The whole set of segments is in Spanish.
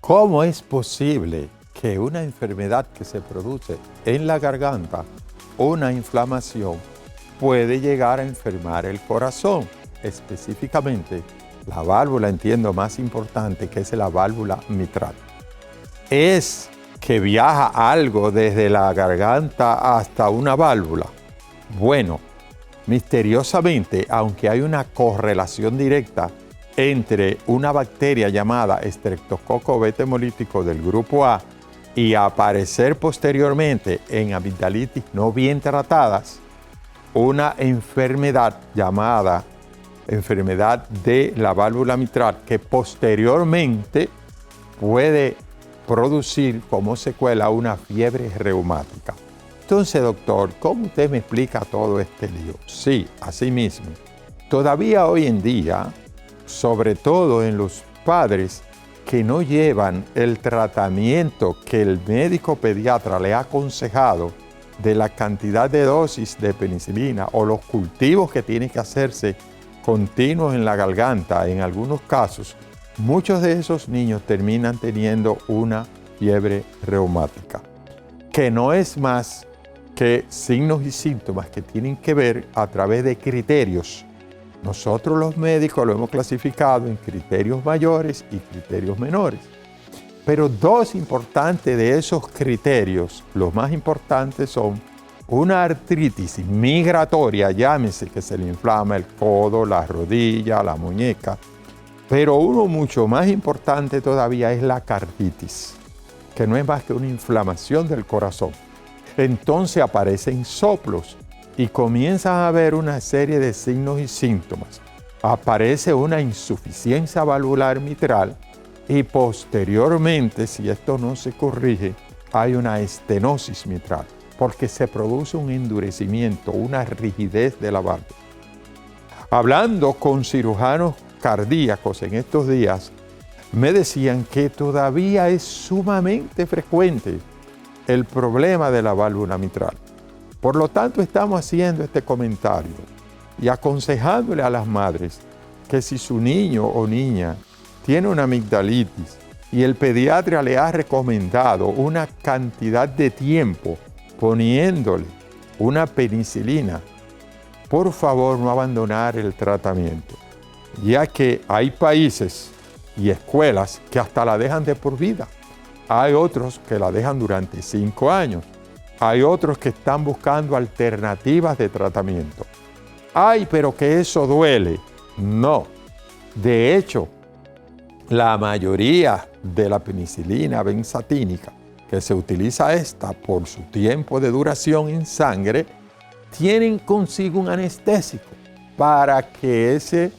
¿Cómo es posible que una enfermedad que se produce en la garganta, una inflamación, puede llegar a enfermar el corazón? Específicamente, la válvula, entiendo, más importante, que es la válvula mitral. ¿Es que viaja algo desde la garganta hasta una válvula? Bueno, misteriosamente, aunque hay una correlación directa entre una bacteria llamada Streptococcus beta hemolítico del grupo A y aparecer posteriormente en amigdalitis no bien tratadas, una enfermedad llamada enfermedad de la válvula mitral que posteriormente puede producir como secuela una fiebre reumática. Entonces, doctor, ¿cómo usted me explica todo este lío? Sí, así mismo. Todavía hoy en día, sobre todo en los padres que no llevan el tratamiento que el médico pediatra le ha aconsejado de la cantidad de dosis de penicilina o los cultivos que tienen que hacerse continuos en la garganta, en algunos casos, muchos de esos niños terminan teniendo una fiebre reumática, que no es más que signos y síntomas que tienen que ver a través de criterios. Nosotros los médicos lo hemos clasificado en criterios mayores y criterios menores. Pero dos importantes de esos criterios, los más importantes son una artritis migratoria, llámese que se le inflama el codo, la rodilla, la muñeca, pero uno mucho más importante todavía es la carditis, que no es más que una inflamación del corazón. Entonces aparecen soplos y comienzan a haber una serie de signos y síntomas. Aparece una insuficiencia valvular mitral y posteriormente, si esto no se corrige, hay una estenosis mitral, porque se produce un endurecimiento, una rigidez de la válvula. Hablando con cirujanos cardíacos en estos días, me decían que todavía es sumamente frecuente el problema de la válvula mitral. Por lo tanto, estamos haciendo este comentario y aconsejándole a las madres que si su niño o niña tiene una amigdalitis y el pediatra le ha recomendado una cantidad de tiempo poniéndole una penicilina, por favor no abandonar el tratamiento, ya que hay países y escuelas que hasta la dejan de por vida. Hay otros que la dejan durante 5 años. Hay otros que están buscando alternativas de tratamiento. ¡Ay, pero que eso duele! No. De hecho, la mayoría de la penicilina benzatínica, que se utiliza esta por su tiempo de duración en sangre, tienen consigo un anestésico para que ese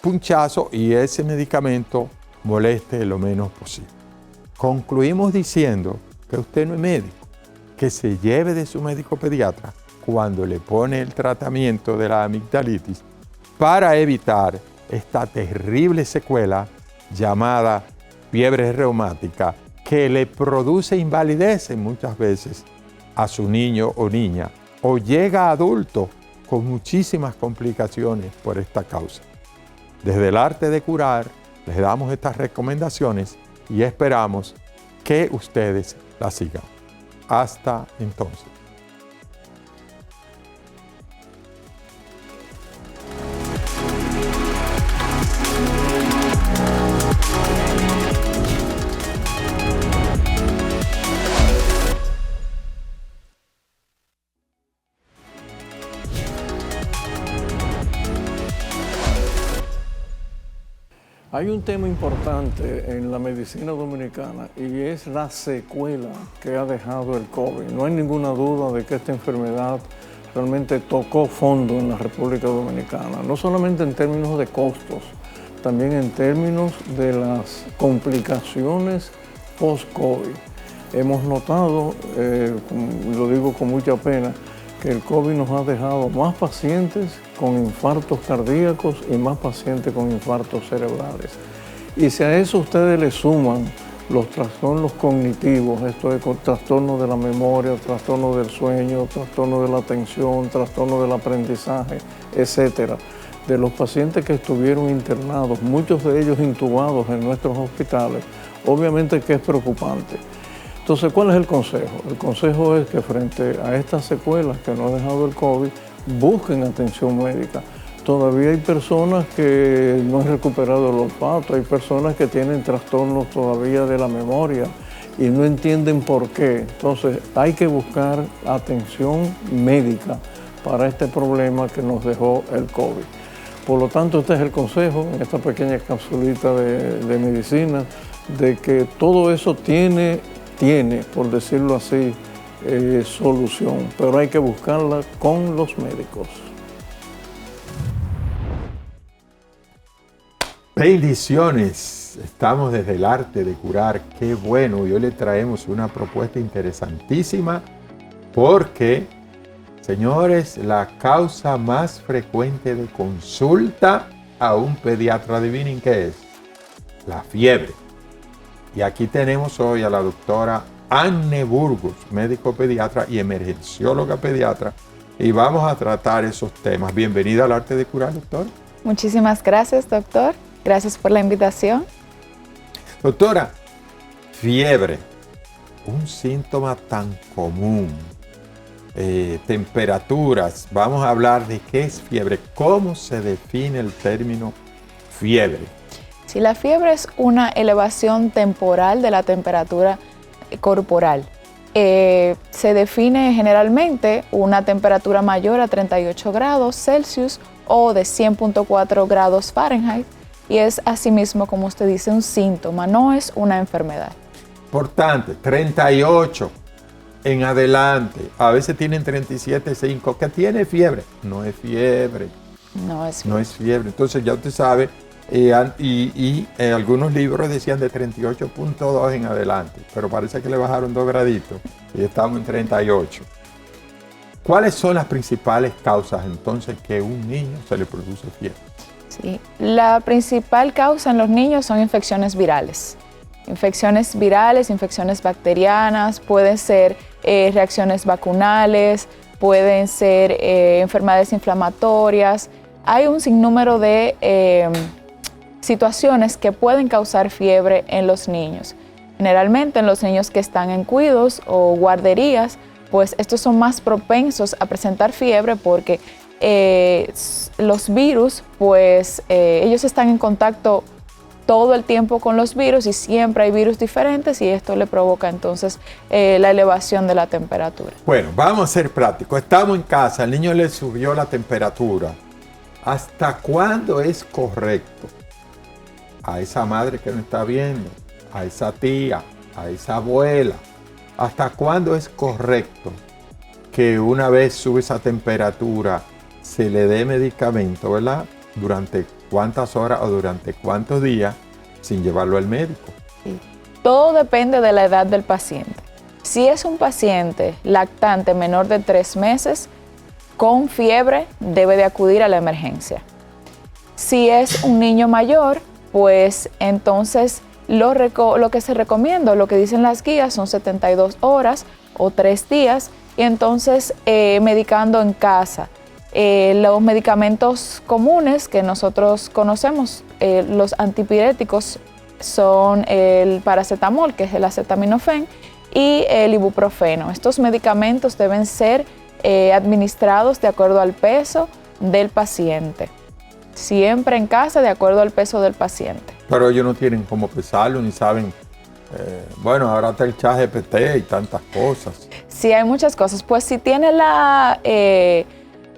punchazo y ese medicamento moleste lo menos posible. Concluimos diciendo que usted no es médico, que se lleve de su médico pediatra cuando le pone el tratamiento de la amigdalitis para evitar esta terrible secuela llamada fiebre reumática que le produce invalidez muchas veces a su niño o niña o llega a adulto con muchísimas complicaciones por esta causa. Desde el arte de curar les damos estas recomendaciones y esperamos que ustedes las sigan. Hasta entonces. Hay un tema importante en la medicina dominicana y es la secuela que ha dejado el COVID. No hay ninguna duda de que esta enfermedad realmente tocó fondo en la República Dominicana, no solamente en términos de costos, también en términos de las complicaciones post-COVID. Hemos notado, lo digo con mucha pena, que el COVID nos ha dejado más pacientes con infartos cardíacos y más pacientes con infartos cerebrales. Y si a eso ustedes le suman los trastornos cognitivos, esto es trastornos de la memoria, trastornos del sueño, trastornos de la atención, trastornos del aprendizaje, etcétera, de los pacientes que estuvieron internados, muchos de ellos intubados en nuestros hospitales, obviamente que es preocupante. Entonces, ¿cuál es el consejo? El consejo es que frente a estas secuelas que nos ha dejado el COVID, busquen atención médica. Todavía hay personas que no han recuperado el olfato, hay personas que tienen trastornos todavía de la memoria y no entienden por qué. Entonces, hay que buscar atención médica para este problema que nos dejó el COVID. Por lo tanto, este es el consejo en esta pequeña capsulita de medicina, de que todo eso tiene, por decirlo así, solución, pero hay que buscarla con los médicos. Bendiciones, estamos desde el arte de curar, qué bueno, y hoy le traemos una propuesta interesantísima porque, señores, la causa más frecuente de consulta a un pediatra, adivinen qué es, la fiebre. Y aquí tenemos hoy a la doctora Anne Burgos, médico pediatra y emergencióloga pediatra, y vamos a tratar esos temas. Bienvenida al arte de curar, doctor. Muchísimas gracias, doctor. Gracias por la invitación. Doctora, fiebre, un síntoma tan común. Temperaturas, vamos a hablar de qué es fiebre, cómo se define el término fiebre. Si la fiebre es una elevación temporal de la temperatura corporal, se define generalmente una temperatura mayor a 38 grados Celsius o de 100.4 grados Fahrenheit, y es asimismo, como usted dice, un síntoma, no es una enfermedad. Importante, 38 en adelante, a veces tienen 37.5, ¿qué tiene fiebre? No es fiebre. No es fiebre. No es fiebre, entonces ya usted sabe, algunos libros decían de 38.2 en adelante, pero parece que le bajaron 2 graditos y estamos en 38. ¿Cuáles son las principales causas entonces que a un niño se le produce fiebre? Sí, la principal causa en los niños son infecciones virales. Infecciones virales, infecciones bacterianas, pueden ser reacciones vacunales, pueden ser enfermedades inflamatorias. Hay un sinnúmero de situaciones que pueden causar fiebre en los niños. Generalmente en los niños que están en cuidos o guarderías, pues estos son más propensos a presentar fiebre porque los virus, pues ellos están en contacto todo el tiempo con los virus y siempre hay virus diferentes y esto le provoca entonces la elevación de la temperatura. Bueno, vamos a ser prácticos. Estamos en casa, el niño le subió la temperatura. ¿Hasta cuándo es correcto a esa madre que no está viendo, a esa tía, a esa abuela? ¿Hasta cuándo es correcto que una vez sube esa temperatura se le dé medicamento, ¿verdad? ¿Durante cuántas horas o durante cuántos días sin llevarlo al médico? Sí. Todo depende de la edad del paciente. Si es un paciente lactante menor de 3 meses, con fiebre debe de acudir a la emergencia. Si es un niño mayor, pues entonces lo que se recomienda, lo que dicen las guías, son 72 horas o 3 días, y entonces medicando en casa. Los medicamentos comunes que nosotros conocemos, los antipiréticos, son el paracetamol, que es el acetaminofén, y el ibuprofeno. Estos medicamentos deben ser administrados de acuerdo al peso del paciente. Siempre en casa, de acuerdo al peso del paciente. Pero ellos no tienen cómo pesarlo, ni saben. Bueno, ahora está el ChatGPT y tantas cosas. Sí, hay muchas cosas. Pues si tiene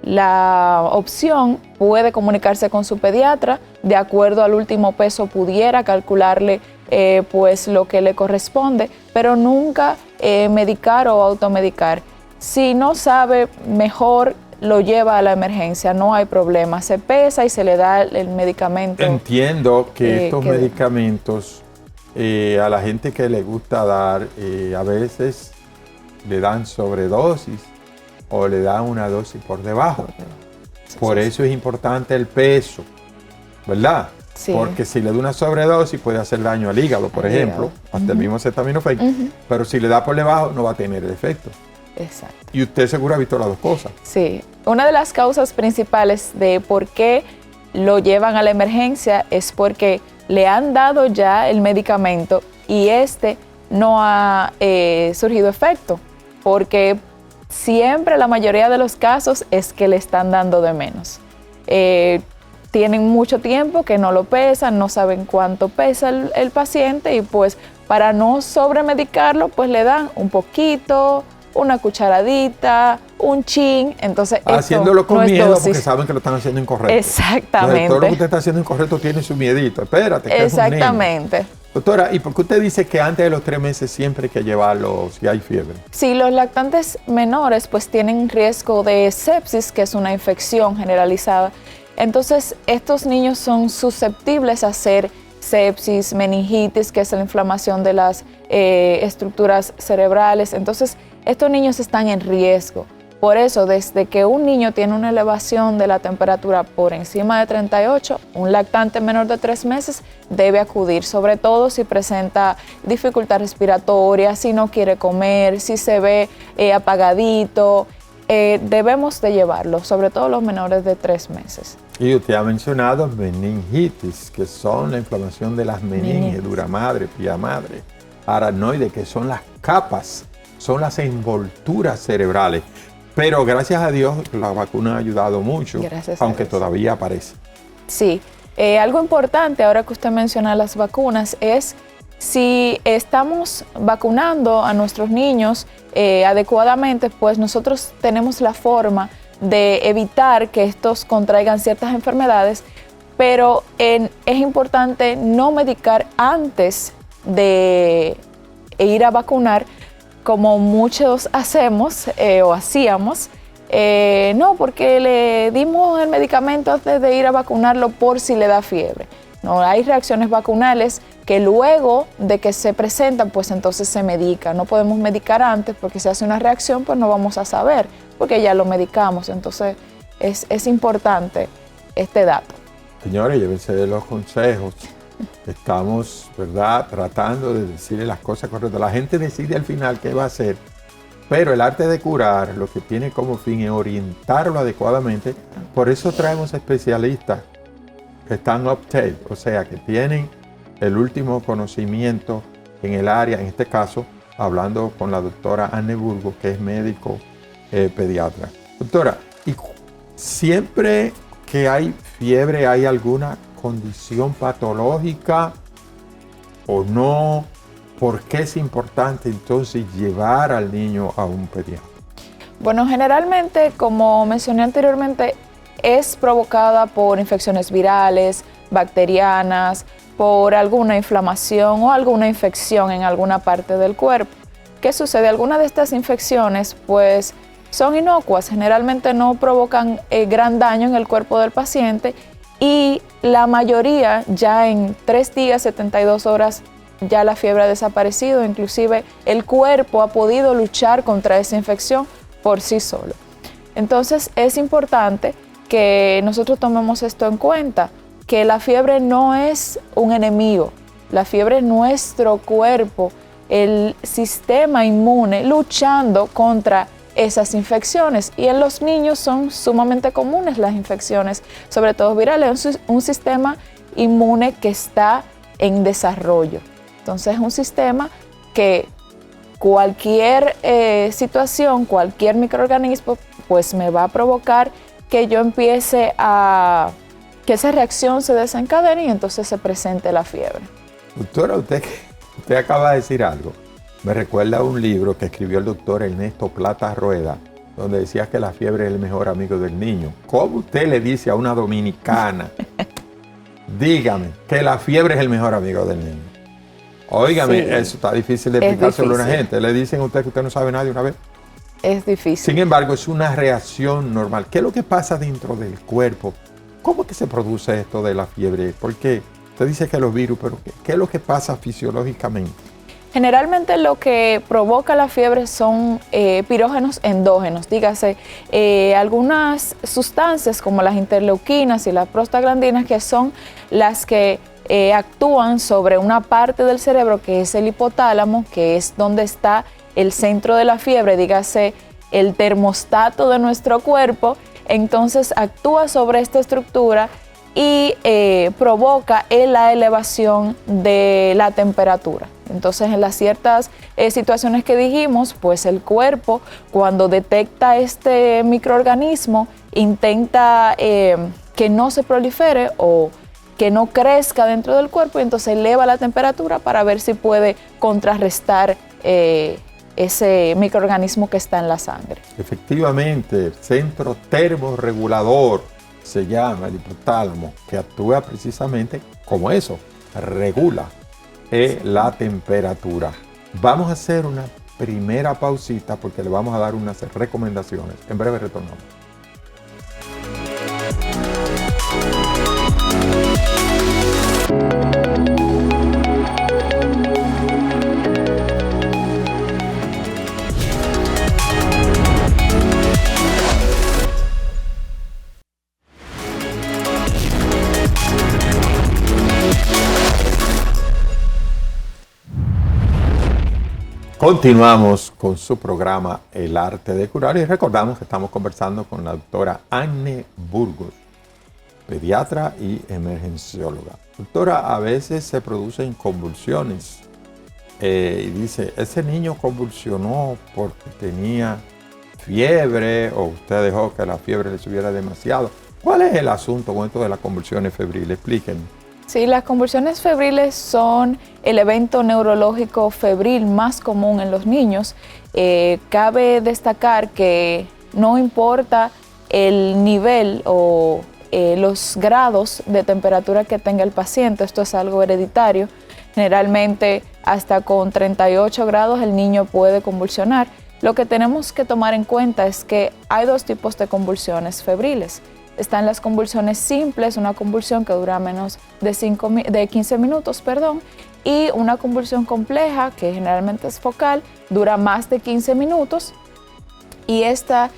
la opción, puede comunicarse con su pediatra, de acuerdo al último peso pudiera calcularle pues lo que le corresponde, pero nunca medicar o automedicar. Si no sabe, mejor lo lleva a la emergencia, no hay problema, se pesa y se le da el medicamento. Entiendo que estos medicamentos a la gente que le gusta dar, a veces le dan sobredosis o le dan una dosis por debajo. Por eso es importante el peso, ¿verdad? Sí. Porque si le da una sobredosis puede hacer daño al hígado, por ejemplo, hasta el mismo acetaminofén, pero si le da por debajo no va a tener el efecto. Exacto. Y usted seguro ha visto las dos cosas. Sí. Una de las causas principales de por qué lo llevan a la emergencia es porque le han dado ya el medicamento y no ha surgido efecto, porque siempre la mayoría de los casos es que le están dando de menos. Tienen mucho tiempo que no lo pesan, no saben cuánto pesa el paciente y pues para no sobremedicarlo pues le dan un poquito, una cucharadita, un chin, entonces haciéndolo con no miedo dosis. porque saben que lo están haciendo incorrecto. Exactamente. Entonces, todo lo que usted está haciendo incorrecto tiene su miedito, espérate, que exactamente. Es un niño. Doctora, ¿y por qué usted dice que antes de los 3 meses siempre hay que llevarlo si hay fiebre? Sí, los lactantes menores pues tienen riesgo de sepsis, que es una infección generalizada. Entonces, estos niños son susceptibles a hacer sepsis, meningitis, que es la inflamación de las estructuras cerebrales. Entonces, estos niños están en riesgo. Por eso, desde que un niño tiene una elevación de la temperatura por encima de 38, un lactante menor de 3 meses debe acudir, sobre todo si presenta dificultad respiratoria, si no quiere comer, si se ve apagadito. Debemos de llevarlo, sobre todo los menores de 3 meses. Y usted ha mencionado meningitis, que son la inflamación de las meninges, dura madre, pía madre, aracnoide, que son las capas, son las envolturas cerebrales. Pero gracias a Dios la vacuna ha ayudado mucho, aunque todavía aparece. Sí, algo importante ahora que usted menciona las vacunas es si estamos vacunando a nuestros niños adecuadamente, pues nosotros tenemos la forma de evitar que estos contraigan ciertas enfermedades, pero es importante no medicar antes de ir a vacunar, como muchos hacemos o hacíamos. No, porque le dimos el medicamento antes de ir a vacunarlo por si le da fiebre. No, hay reacciones vacunales que luego de que se presentan, pues entonces se medica. No podemos medicar antes porque si hace una reacción, pues no vamos a saber, porque ya lo medicamos. Entonces es importante este dato. Señores, llévense de los consejos. Estamos, ¿verdad?, tratando de decirle las cosas correctas. La gente decide al final qué va a hacer, pero el arte de curar lo que tiene como fin es orientarlo adecuadamente. Por eso traemos especialistas que están up-to-date, o sea, que tienen el último conocimiento en el área, en este caso, hablando con la doctora Anne Burgos, que es médico pediatra. Doctora, ¿y siempre que hay fiebre hay alguna condición patológica o no? ¿Por qué es importante entonces llevar al niño a un pediatra? Bueno, generalmente, como mencioné anteriormente, es provocada por infecciones virales, bacterianas, por alguna inflamación o alguna infección en alguna parte del cuerpo. ¿Qué sucede? Algunas de estas infecciones pues son inocuas, generalmente no provocan gran daño en el cuerpo del paciente y la mayoría ya en 3 días, 72 horas, ya la fiebre ha desaparecido, inclusive el cuerpo ha podido luchar contra esa infección por sí solo. Entonces es importante que nosotros tomemos esto en cuenta, que la fiebre no es un enemigo, la fiebre es nuestro cuerpo, el sistema inmune luchando contra esas infecciones, y en los niños son sumamente comunes las infecciones, sobre todo virales, es un sistema inmune que está en desarrollo. Entonces es un sistema que cualquier situación, cualquier microorganismo, pues me va a provocar que yo empiece a que esa reacción se desencadene y entonces se presente la fiebre. Doctora, usted acaba de decir algo. Me recuerda a un libro que escribió el doctor Ernesto Plata Rueda, donde decía que la fiebre es el mejor amigo del niño. ¿Cómo usted le dice a una dominicana, dígame, que la fiebre es el mejor amigo del niño? Óigame, sí, eso está difícil de explicárselo a una gente. Le dicen a usted que usted no sabe nada de una vez. Es difícil. Sin embargo, es una reacción normal. ¿Qué es lo que pasa dentro del cuerpo? ¿Cómo es que se produce esto de la fiebre? Porque usted dice que los virus, pero ¿qué es lo que pasa fisiológicamente? Generalmente lo que provoca la fiebre son pirógenos endógenos, dígase algunas sustancias como las interleuquinas y las prostaglandinas, que son las que actúan sobre una parte del cerebro que es el hipotálamo, que es donde está el centro de la fiebre, dígase el termostato de nuestro cuerpo. Entonces actúa sobre esta estructura y provoca la elevación de la temperatura. Entonces, en las ciertas situaciones que dijimos, pues el cuerpo, cuando detecta este microorganismo, intenta que no se prolifere o que no crezca dentro del cuerpo, y entonces eleva la temperatura para ver si puede contrarrestar ese microorganismo que está en la sangre. Efectivamente, el centro termorregulador se llama el hipotálamo, que actúa precisamente como eso, regula la temperatura. Vamos a hacer una primera pausita porque le vamos a dar unas recomendaciones. En breve retornamos. Continuamos con su programa El Arte de Curar y recordamos que estamos conversando con la doctora Anne Burgos, pediatra y emergencióloga. Doctora, a veces se producen convulsiones y dice, ese niño convulsionó porque tenía fiebre o usted dejó que la fiebre le subiera demasiado. ¿Cuál es el asunto con esto de las convulsiones febriles? Explíquenme. Sí, las convulsiones febriles son el evento neurológico febril más común en los niños. Cabe destacar que no importa el nivel o los grados de temperatura que tenga el paciente, esto es algo hereditario. Generalmente hasta con 38 grados el niño puede convulsionar. Lo que tenemos que tomar en cuenta es que hay dos tipos de convulsiones febriles. Están las convulsiones simples, una convulsión que dura menos de 15 minutos, y una convulsión compleja, que generalmente es focal, dura más de 15 minutos, y esta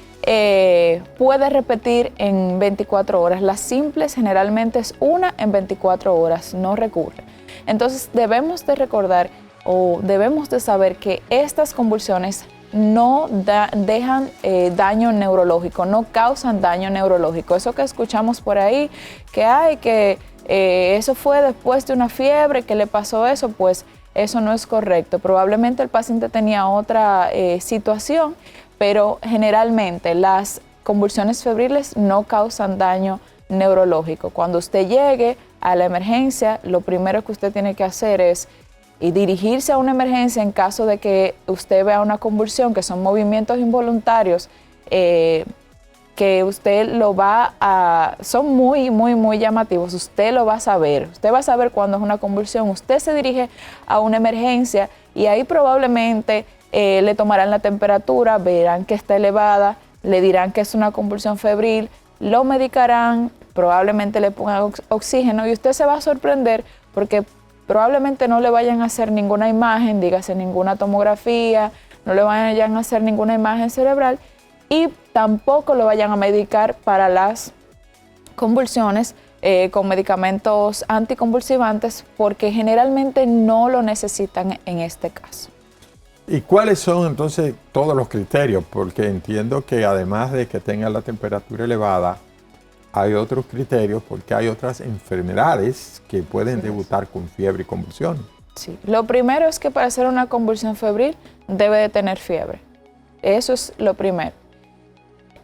puede repetir en 24 horas. Las simples generalmente es una en 24 horas, no recurre. Entonces debemos de recordar o debemos de saber que estas convulsiones no dejan daño neurológico, no causan daño neurológico. Eso que escuchamos por ahí, que eso fue después de una fiebre, que le pasó eso, pues eso no es correcto. Probablemente el paciente tenía otra situación, pero generalmente las convulsiones febriles no causan daño neurológico. Cuando usted llegue a la emergencia, lo primero que usted tiene que hacer es dirigirse a una emergencia en caso de que usted vea una convulsión, que son movimientos involuntarios, que usted son muy llamativos, usted lo va a saber. Usted va a saber cuando es una convulsión, usted se dirige a una emergencia y ahí probablemente le tomarán la temperatura, verán que está elevada, le dirán que es una convulsión febril, lo medicarán, probablemente le pongan oxígeno y usted se va a sorprender porque probablemente no le vayan a hacer ninguna imagen, dígase ninguna tomografía, no le vayan a hacer ninguna imagen cerebral y tampoco lo vayan a medicar para las convulsiones con medicamentos anticonvulsivantes porque generalmente no lo necesitan en este caso. ¿Y cuáles son entonces todos los criterios? Porque entiendo que además de que tenga la temperatura elevada, hay otros criterios porque hay otras enfermedades que pueden debutar con fiebre y convulsiones. Sí, lo primero es que para hacer una convulsión febril debe de tener fiebre. Eso es lo primero.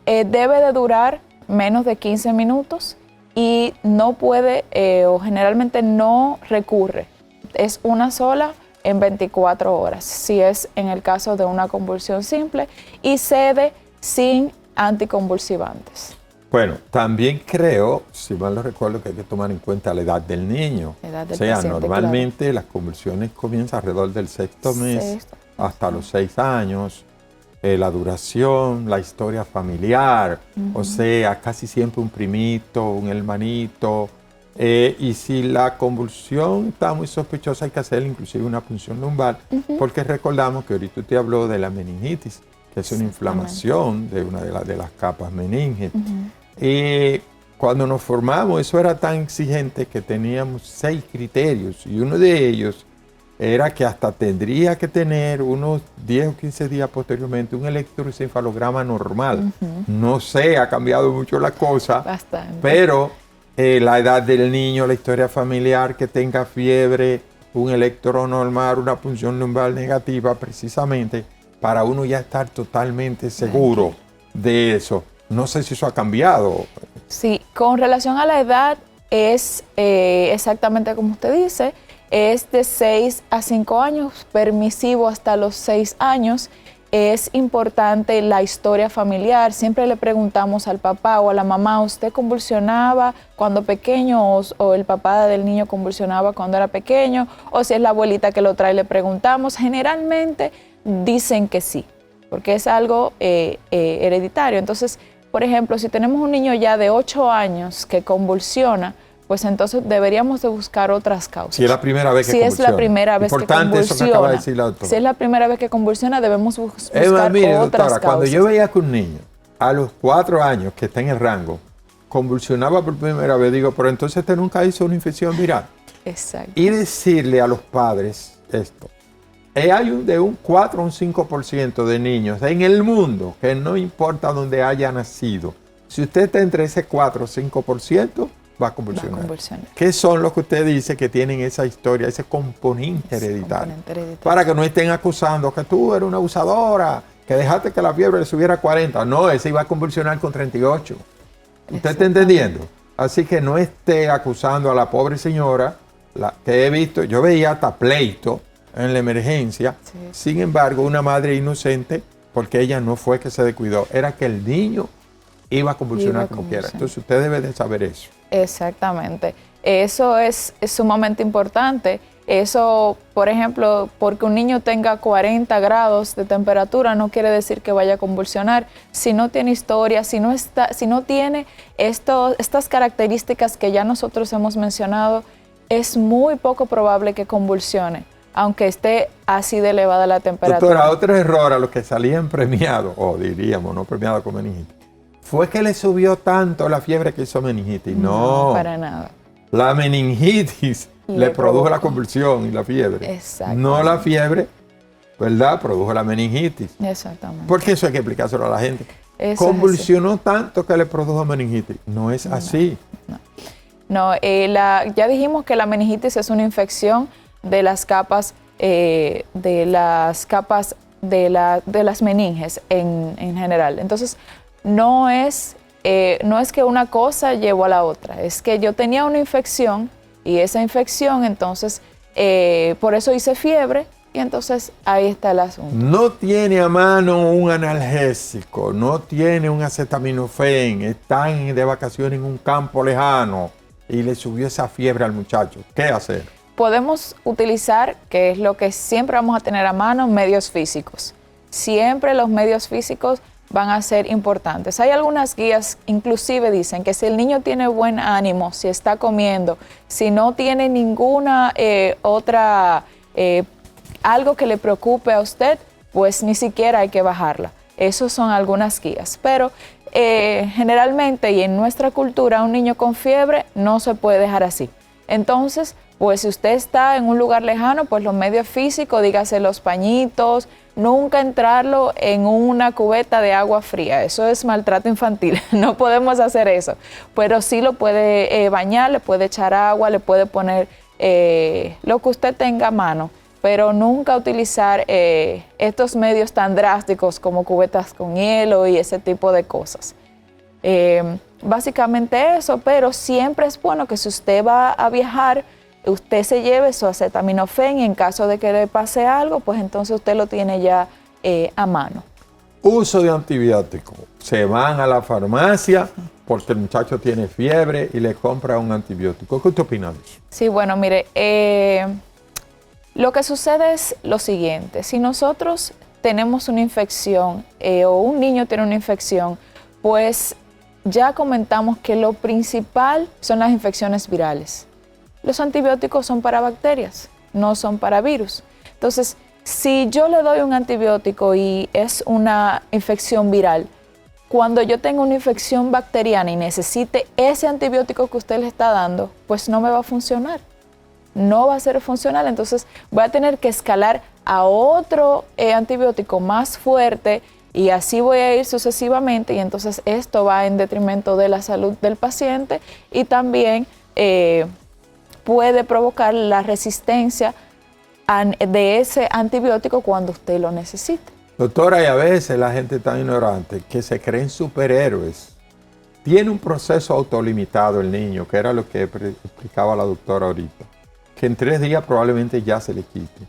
Debe de durar menos de 15 minutos y no puede o generalmente no recurre. Es una sola en 24 horas, si es en el caso de una convulsión simple y cede sin anticonvulsivantes. Bueno, también creo, si mal no recuerdo, que hay que tomar en cuenta la edad del niño. Edad del paciente, normalmente claro. Las convulsiones comienzan alrededor del sexto mes hasta los 6 años. La duración, la historia familiar, o sea, casi siempre un primito, un hermanito. Y si la convulsión está muy sospechosa, hay que hacer inclusive una punción lumbar, porque recordamos que ahorita usted habló de la meningitis, que es una inflamación de una de las capas meninges. Y cuando nos formamos, eso era tan exigente que teníamos 6 criterios y uno de ellos era que hasta tendría que tener unos 10 o 15 días posteriormente un electroencefalograma normal. No sé, ha cambiado mucho la cosa, Bastante. pero la edad del niño, la historia familiar, que tenga fiebre, un electronormal, una punción lumbar negativa, precisamente para uno ya estar totalmente seguro de eso. No sé si eso ha cambiado. Sí, con relación a la edad es exactamente como usted dice, es de 6 a 5 años, permisivo hasta los 6 años. Es importante la historia familiar. Siempre le preguntamos al papá o a la mamá, ¿usted convulsionaba cuando pequeño o el papá del niño convulsionaba cuando era pequeño? O si es la abuelita que lo trae, le preguntamos. Generalmente dicen que sí, porque es algo hereditario. Entonces, por ejemplo, si tenemos un niño ya de 8 años que convulsiona, pues entonces deberíamos de buscar otras causas. Si es la primera vez que convulsiona. Si es la primera vez que convulsiona. Importante eso que acaba de decir la doctora. Si es la primera vez que convulsiona, debemos buscar mire, otras doctora, causas. cuando yo veía que un niño a los 4 años, que está en el rango, convulsionaba por primera vez, digo, pero entonces este nunca hizo una infección viral. Exacto. Y decirle a los padres esto. Hay de un 4 a un 5% de niños en el mundo, que no importa dónde haya nacido, si usted está entre ese 4 o 5%, va a convulsionar. ¿Qué son los que usted dice que tienen esa historia, ese componente hereditario? Para que no estén acusando que tú eres una abusadora, que dejaste que la fiebre le subiera a 40. No, ese iba a convulsionar con 38. ¿Usted está entendiendo? Así que no esté acusando a la pobre señora, que he visto, yo veía hasta pleito en la emergencia. Sí. Sin embargo, una madre inocente, porque ella no fue que se descuidó, era que el niño iba a convulsionar como quiera. Entonces usted debe de saber eso. Exactamente. Eso es sumamente importante. Eso, por ejemplo, porque un niño tenga 40 grados de temperatura no quiere decir que vaya a convulsionar. Si no tiene historia, si no tiene estas características que ya nosotros hemos mencionado, es muy poco probable que convulsione, aunque esté así de elevada la temperatura. Doctora, otro error a los que salían premiados, o diríamos, no premiados con meningitis, fue que le subió tanto la fiebre que hizo meningitis. No, para nada. La meningitis le produjo la convulsión y la fiebre. Exacto. No la fiebre, ¿verdad? Produjo la meningitis. Exactamente. Porque eso hay que explicárselo a la gente. Convulsionó tanto que le produjo meningitis. No es así. No, ya dijimos que la meningitis es una infección de las capas de las meninges en general. Entonces, no es que una cosa llevó a la otra, es que yo tenía una infección y esa infección, entonces, por eso hice fiebre y entonces ahí está el asunto. No tiene a mano un analgésico, no tiene un acetaminofén, están de vacaciones en un campo lejano y le subió esa fiebre al muchacho. ¿Qué hacer? Podemos utilizar, que es lo que siempre vamos a tener a mano, medios físicos. Siempre los medios físicos van a ser importantes. Hay algunas guías, inclusive dicen que si el niño tiene buen ánimo, si está comiendo, si no tiene ninguna algo que le preocupe a usted, pues ni siquiera hay que bajarla. Esas son algunas guías. Pero generalmente y en nuestra cultura, un niño con fiebre no se puede dejar así. Entonces, pues si usted está en un lugar lejano, pues los medios físicos, dígase los pañitos, nunca entrarlo en una cubeta de agua fría. Eso es maltrato infantil, no podemos hacer eso. Pero sí lo puede bañar, le puede echar agua, le puede poner lo que usted tenga a mano. Pero nunca utilizar estos medios tan drásticos como cubetas con hielo y ese tipo de cosas. Básicamente eso, pero siempre es bueno que si usted va a viajar, usted se lleve su acetaminofén y en caso de que le pase algo, pues entonces usted lo tiene ya a mano. Uso de antibióticos. Se van a la farmacia porque el muchacho tiene fiebre y le compra un antibiótico. ¿Qué usted opina de eso? Sí, bueno, mire, lo que sucede es lo siguiente. Si nosotros tenemos una infección o un niño tiene una infección, pues ya comentamos que lo principal son las infecciones virales. Los antibióticos son para bacterias, no son para virus. Entonces, si yo le doy un antibiótico y es una infección viral, cuando yo tengo una infección bacteriana y necesite ese antibiótico que usted le está dando, pues no me va a funcionar. No va a ser funcional, entonces voy a tener que escalar a otro antibiótico más fuerte Y así voy a ir sucesivamente y entonces esto va en detrimento de la salud del paciente y también puede provocar la resistencia de ese antibiótico cuando usted lo necesite. Doctora, y a veces la gente tan ignorante que se creen superhéroes. Tiene un proceso autolimitado el niño, que era lo que explicaba la doctora ahorita, que en 3 días probablemente ya se le quite.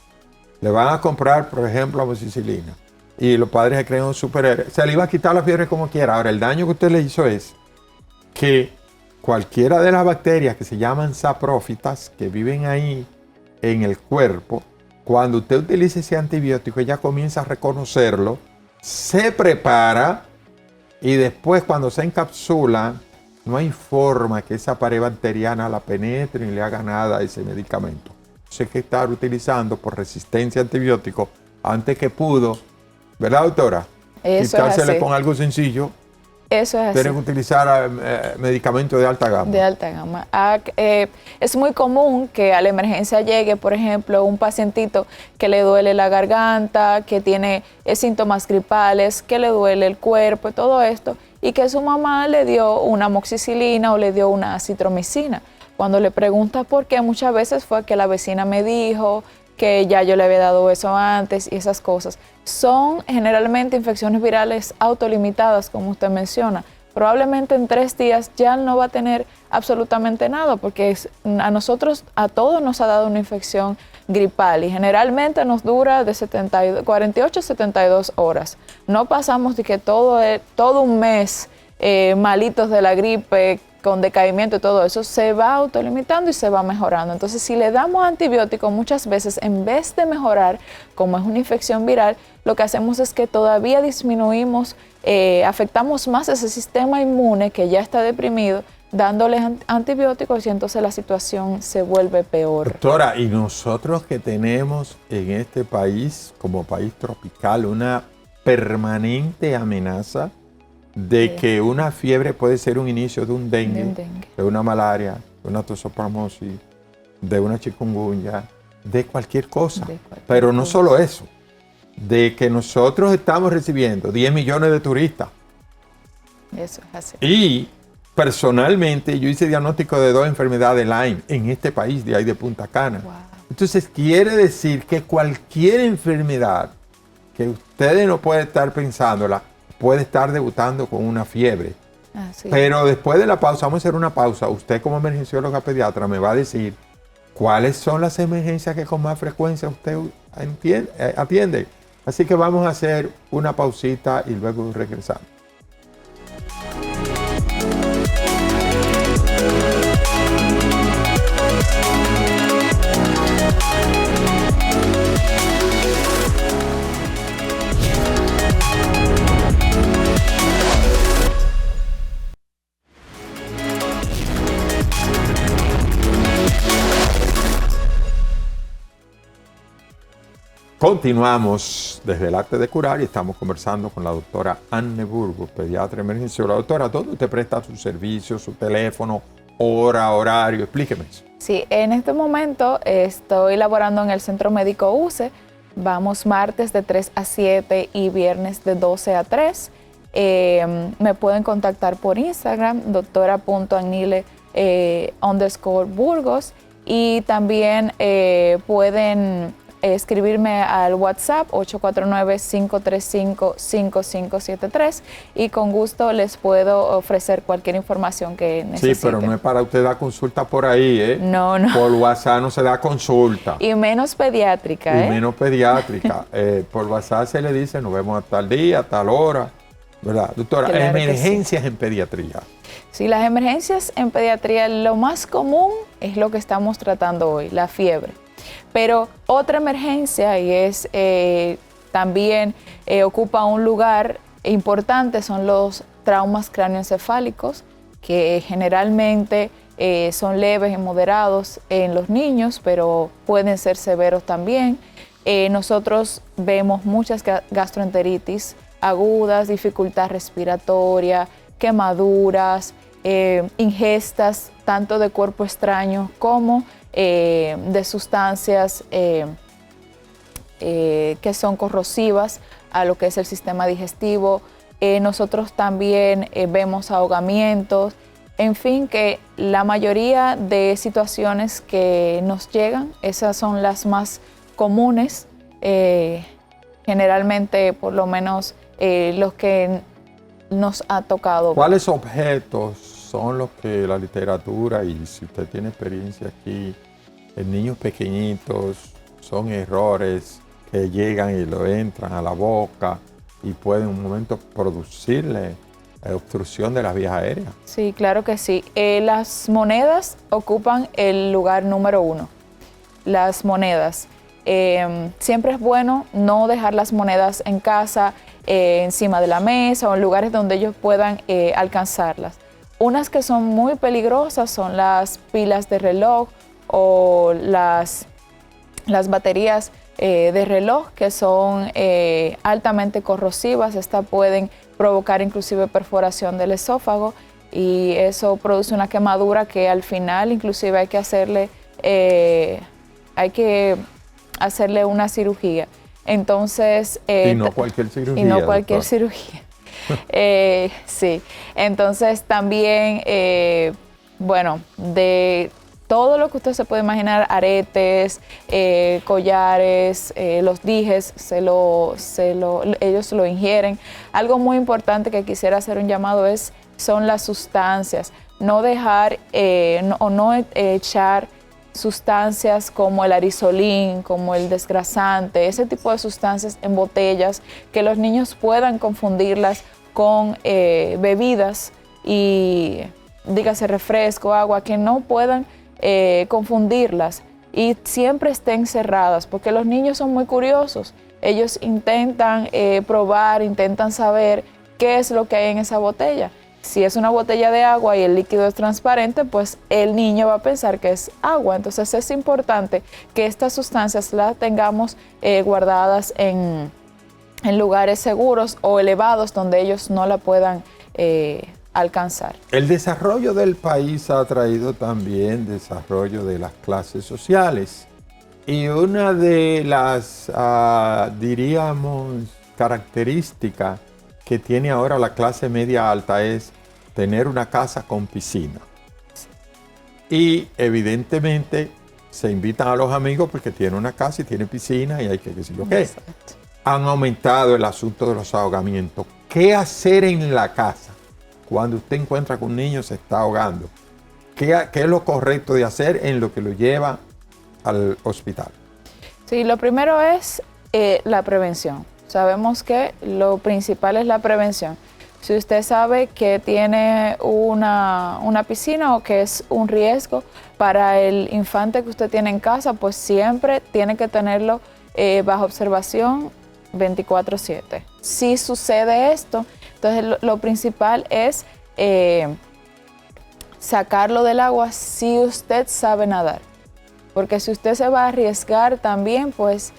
Le van a comprar, por ejemplo, amoxicilina y los padres se creen un superhéroe. Se le iba a quitar la fiebre como quiera. Ahora, el daño que usted le hizo es que cualquiera de las bacterias que se llaman saprófitas, que viven ahí en el cuerpo, cuando usted utiliza ese antibiótico, ella comienza a reconocerlo, se prepara y después cuando se encapsula, no hay forma que esa pared bacteriana la penetre ni le haga nada a ese medicamento. Entonces hay que estar utilizando por resistencia a antibióticos antes que pudo, ¿verdad, doctora? Eso Quitársele es así. con algo sencillo. Eso es así. Tienen que utilizar medicamentos de alta gama. De alta gama. Es muy común que a la emergencia llegue, por ejemplo, un pacientito que le duele la garganta, que tiene síntomas gripales, que le duele el cuerpo y todo esto, y que su mamá le dio una amoxicilina o le dio una acitromicina. Cuando le pregunta por qué, muchas veces fue que la vecina me dijo que ya yo le había dado eso antes y esas cosas. Son generalmente infecciones virales autolimitadas, como usted menciona. Probablemente en 3 días ya no va a tener absolutamente nada, porque a nosotros, a todos nos ha dado una infección gripal y generalmente nos dura de 48 a 72 horas. No pasamos de que todo un mes malitos de la gripe, con decaimiento y todo eso, se va autolimitando y se va mejorando. Entonces, si le damos antibióticos, muchas veces, en vez de mejorar, como es una infección viral, lo que hacemos es que todavía disminuimos, afectamos más ese sistema inmune que ya está deprimido, dándole antibióticos y entonces la situación se vuelve peor. Doctora, y nosotros que tenemos en este país, como país tropical, una permanente amenaza de que una fiebre puede ser un inicio de un dengue, de una malaria, de una toxoplasmosis, de una chikungunya, de cualquier cosa. Pero no solo eso, de que nosotros estamos recibiendo 10 millones de turistas. Eso es así. Y personalmente yo hice diagnóstico de 2 enfermedades Lyme en este país de ahí de Punta Cana. Wow. Entonces quiere decir que cualquier enfermedad que ustedes no pueden estar pensándola, puede estar debutando con una fiebre. Así. Pero después de la pausa, vamos a hacer una pausa. Usted como emergencióloga pediatra me va a decir cuáles son las emergencias que con más frecuencia usted atiende. Así que vamos a hacer una pausita y luego regresamos. Continuamos desde el arte de curar y estamos conversando con la doctora Anne Burgos, pediatra emergencióloga. Doctora, ¿dónde usted presta sus servicios, su teléfono, hora, horario? Explíqueme eso. Sí, en este momento estoy laborando en el Centro Médico UCE. Vamos martes de 3 a 7 y viernes de 12 a 3. Me pueden contactar por Instagram, doctora.agnile_Burgos. Y también pueden escribirme al WhatsApp 849-535-5573 y con gusto les puedo ofrecer cualquier información que necesiten. Sí, pero no es para usted dar consulta por ahí, ¿eh? No, no. Por WhatsApp no se da consulta. Y menos pediátrica, ¿eh? Y menos pediátrica. Por WhatsApp se le dice, nos vemos a tal día, a tal hora, ¿verdad? Doctora, Claro que emergencias sí. En pediatría. Sí, las emergencias en pediatría, lo más común es lo que estamos tratando hoy, la fiebre. Pero otra emergencia, y es también ocupa un lugar importante, son los traumas cráneoencefálicos, que generalmente son leves y moderados en los niños, pero pueden ser severos también. Nosotros vemos muchas gastroenteritis agudas, dificultad respiratoria, quemaduras, ingestas tanto de cuerpo extraño como de sustancias que son corrosivas a lo que es el sistema digestivo. Nosotros también vemos ahogamientos, en fin, que la mayoría de situaciones que nos llegan, esas son las más comunes, generalmente por lo menos los que nos ha tocado. ¿Cuáles objetos son los que la literatura, y si usted tiene experiencia aquí, en niños pequeñitos, son errores que llegan y lo entran a la boca y pueden en un momento producirle obstrucción de las vías aéreas? Sí, claro que sí. Las monedas ocupan el lugar número 1. Las monedas. Siempre es bueno no dejar las monedas en casa, encima de la mesa o en lugares donde ellos puedan alcanzarlas. Unas que son muy peligrosas son las pilas de reloj o las baterías de reloj, que son altamente corrosivas. Estas pueden provocar inclusive perforación del esófago y eso produce una quemadura que al final inclusive hay que hacerle una cirugía. Entonces, y no cualquier cirugía. Y no cualquier cirugía. Sí, entonces también, bueno, de todo lo que usted se puede imaginar, aretes, collares, los dijes, ellos lo ingieren. Algo muy importante que quisiera hacer un llamado son las sustancias. No dejar no echar sustancias como el arizolín, como el desgrasante, ese tipo de sustancias en botellas, que los niños puedan confundirlas con bebidas y dígase refresco, agua, que no puedan confundirlas y siempre estén cerradas, porque los niños son muy curiosos. Ellos intentan probar, intentan saber qué es lo que hay en esa botella. Si es una botella de agua y el líquido es transparente, pues el niño va a pensar que es agua. Entonces es importante que estas sustancias las tengamos guardadas en lugares seguros o elevados donde ellos no la puedan alcanzar. El desarrollo del país ha traído también desarrollo de las clases sociales. Y una de las, diríamos, características que tiene ahora la clase media alta es tener una casa con piscina. Y evidentemente se invitan a los amigos porque tiene una casa y tiene piscina y hay que decir lo que es. Han aumentado el asunto de los ahogamientos. ¿Qué hacer en la casa cuando usted encuentra que un niño se está ahogando? ¿Qué es lo correcto de hacer en lo que lo lleva al hospital? Sí, lo primero es la prevención. Sabemos que lo principal es la prevención. Si usted sabe que tiene una piscina o que es un riesgo para el infante que usted tiene en casa, pues siempre tiene que tenerlo bajo observación 24/7. Si sucede esto, entonces lo principal es sacarlo del agua si usted sabe nadar. Porque si usted se va a arriesgar también, pues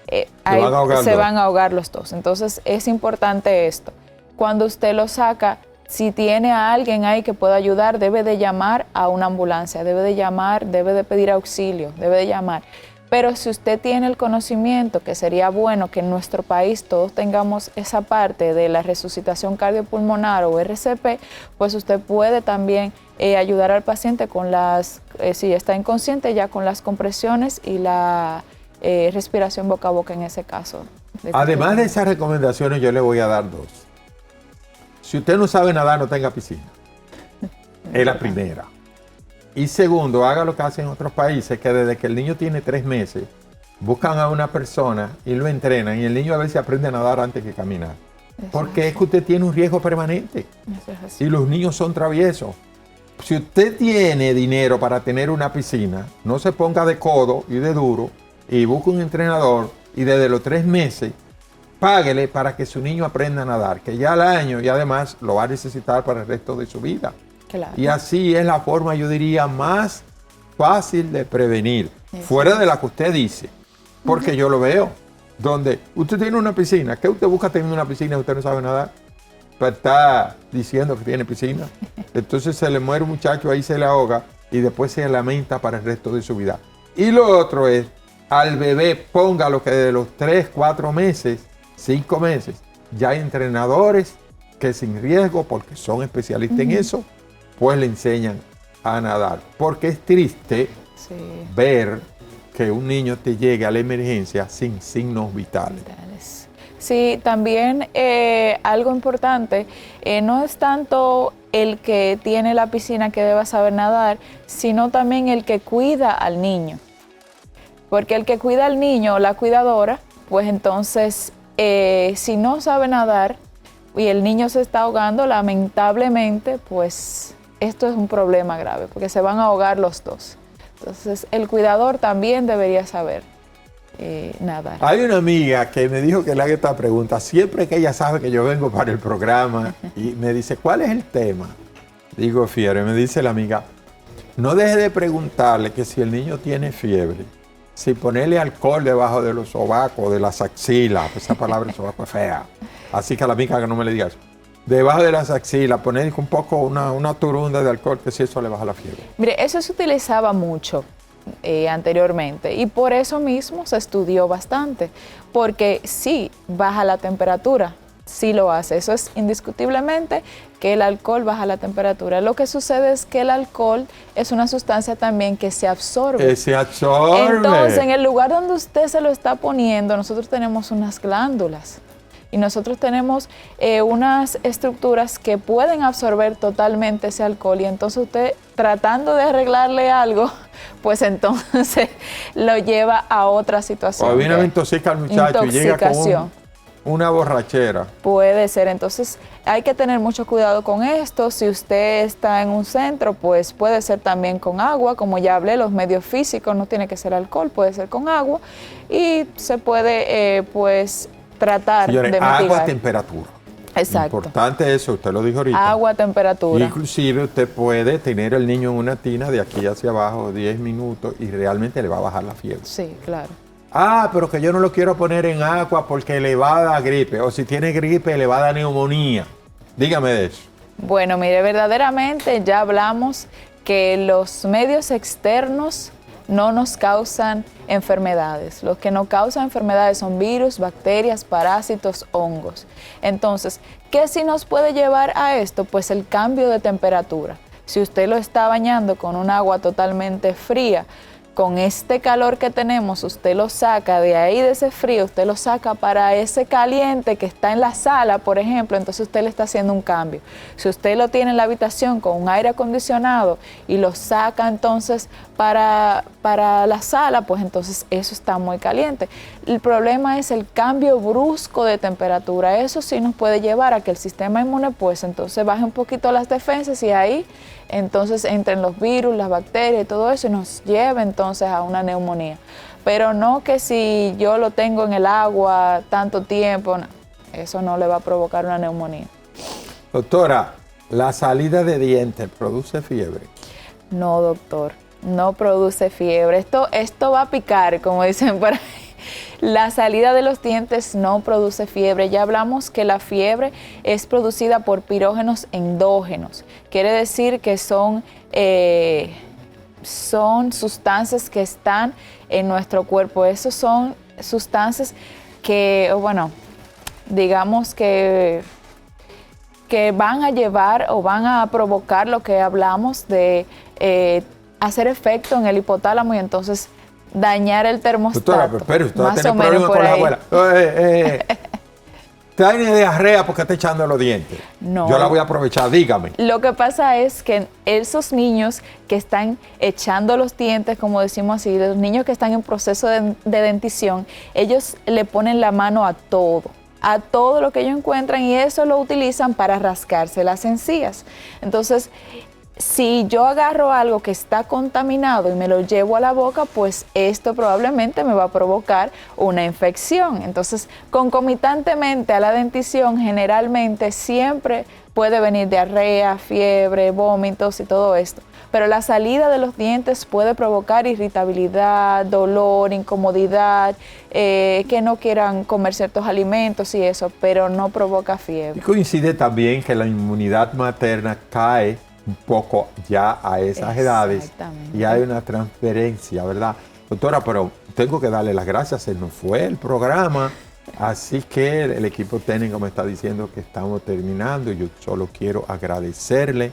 se van a ahogar los dos. Entonces es importante esto. Cuando usted lo saca, si tiene a alguien ahí que pueda ayudar, debe de llamar a una ambulancia, debe de pedir auxilio, debe de llamar. Pero si usted tiene el conocimiento, que sería bueno que en nuestro país todos tengamos esa parte de la resucitación cardiopulmonar o RCP, pues usted puede también ayudar al paciente con si está inconsciente, ya con las compresiones y la respiración boca a boca en ese caso. Además de esas recomendaciones, yo le voy a dar dos. Si usted no sabe nadar, no tenga piscina. Es la primera. Y segundo, haga lo que hacen en otros países, que desde que el niño tiene 3 meses, buscan a una persona y lo entrenan, y el niño a veces aprende a nadar antes que caminar. Porque es que usted tiene un riesgo permanente. Y los niños son traviesos. Si usted tiene dinero para tener una piscina, no se ponga de codo y de duro, y busque un entrenador, y desde los 3 meses, páguele para que su niño aprenda a nadar, que ya al año y además lo va a necesitar para el resto de su vida. Claro. Y así es la forma, yo diría, más fácil de prevenir, fuera de la que usted dice, porque yo lo veo, donde usted tiene una piscina. ¿Qué usted busca teniendo una piscina y usted no sabe nadar? Pues está diciendo que tiene piscina. Entonces se le muere un muchacho, ahí se le ahoga y después se lamenta para el resto de su vida. Y lo otro es, al bebé póngalo que de los 3, 4 meses 5 meses, ya hay entrenadores que sin riesgo, porque son especialistas en eso, pues le enseñan a nadar. Porque es triste ver que un niño te llegue a la emergencia sin signos vitales. Sí, también algo importante, no es tanto el que tiene la piscina que deba saber nadar, sino también el que cuida al niño. Porque el que cuida al niño o la cuidadora, pues entonces, si no sabe nadar y el niño se está ahogando, lamentablemente, pues esto es un problema grave, porque se van a ahogar los dos. Entonces, el cuidador también debería saber nadar. Hay una amiga que me dijo que le haga esta pregunta, siempre que ella sabe que yo vengo para el programa, y me dice, ¿cuál es el tema? Digo, fiebre, me dice la amiga, no deje de preguntarle que si el niño tiene fiebre, si ponerle alcohol debajo de los sobacos, de las axilas, esa palabra sobaco es fea, así que a la amiga que no me le diga eso, debajo de las axilas, poner un poco una turunda de alcohol, que si eso le baja la fiebre. Mire, eso se utilizaba mucho anteriormente y por eso mismo se estudió bastante, porque sí baja la temperatura, sí lo hace, eso es indiscutiblemente que el alcohol baja la temperatura. Lo que sucede es que el alcohol es una sustancia también que se absorbe. Se absorbe. Entonces, en el lugar donde usted se lo está poniendo, nosotros tenemos unas glándulas. Y nosotros tenemos unas estructuras que pueden absorber totalmente ese alcohol y entonces usted tratando de arreglarle algo, pues entonces lo lleva a otra situación. O viene a intoxicar al muchacho y llega con una borrachera. Puede ser, entonces hay que tener mucho cuidado con esto. Si usted está en un centro, pues puede ser también con agua, como ya hablé, los medios físicos, no tiene que ser alcohol, puede ser con agua y se puede pues tratar. Señores, de mitigar. agua, temperatura. Exacto. Importante eso, usted lo dijo ahorita. Agua, temperatura. Inclusive usted puede tener el niño en una tina de aquí hacia abajo 10 minutos y realmente le va a bajar la fiebre. Sí, claro. Ah, pero que yo no lo quiero poner en agua porque le va a dar gripe. O si tiene gripe, le va a dar neumonía. Dígame de eso. Bueno, mire, verdaderamente ya hablamos que los medios externos no nos causan enfermedades. Los que nos causan enfermedades son virus, bacterias, parásitos, hongos. Entonces, ¿qué sí nos puede llevar a esto? Pues el cambio de temperatura. Si usted lo está bañando con un agua totalmente fría, con este calor que tenemos, usted lo saca de ahí, de ese frío, usted lo saca para ese caliente que está en la sala, por ejemplo, entonces usted le está haciendo un cambio. Si usted lo tiene en la habitación con un aire acondicionado y lo saca entonces para la sala, pues entonces eso está muy caliente. El problema es el cambio brusco de temperatura. Eso sí nos puede llevar a que el sistema inmune pues entonces baje un poquito las defensas y ahí entonces entren los virus, las bacterias y todo eso y nos lleva entonces a una neumonía. Pero no que si yo lo tengo en el agua tanto tiempo, no, eso no le va a provocar una neumonía. Doctora, ¿la salida de dientes produce fiebre? No, doctor, no produce fiebre. Esto va a picar, como dicen por ahí. La salida de los dientes no produce fiebre. Ya hablamos que la fiebre es producida por pirógenos endógenos. Quiere decir que son sustancias que están en nuestro cuerpo. Esas son sustancias que, bueno, digamos que van a llevar o van a provocar lo que hablamos de hacer efecto en el hipotálamo y entonces dañar el termostato. Doctora, pero usted va a tener problemas con la abuela. Tiene diarrea porque está echando los dientes. No. Yo la voy a aprovechar, dígame. Lo que pasa es que esos niños que están echando los dientes, como decimos así, los niños que están en proceso de dentición, ellos le ponen la mano a todo lo que ellos encuentran y eso lo utilizan para rascarse las encías. Entonces, si yo agarro algo que está contaminado y me lo llevo a la boca, pues esto probablemente me va a provocar una infección. Entonces, concomitantemente a la dentición, generalmente siempre puede venir diarrea, fiebre, vómitos y todo esto. Pero la salida de los dientes puede provocar irritabilidad, dolor, incomodidad, que no quieran comer ciertos alimentos y eso, pero no provoca fiebre. Y coincide también que la inmunidad materna cae un poco ya a esas edades y hay una transferencia, ¿verdad? Doctora, pero tengo que darle las gracias, se nos fue el programa Así que el equipo técnico me está diciendo que estamos terminando. Yo solo quiero agradecerle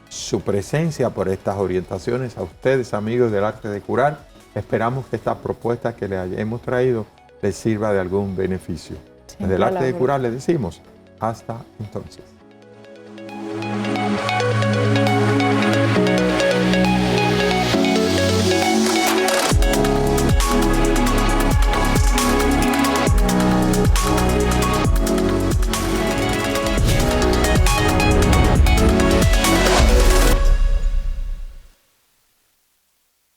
su presencia por estas orientaciones a ustedes, amigos del Arte de Curar. Esperamos que esta propuesta que les hemos traído les sirva de algún beneficio. Desde el Arte de Curar le decimos hasta entonces.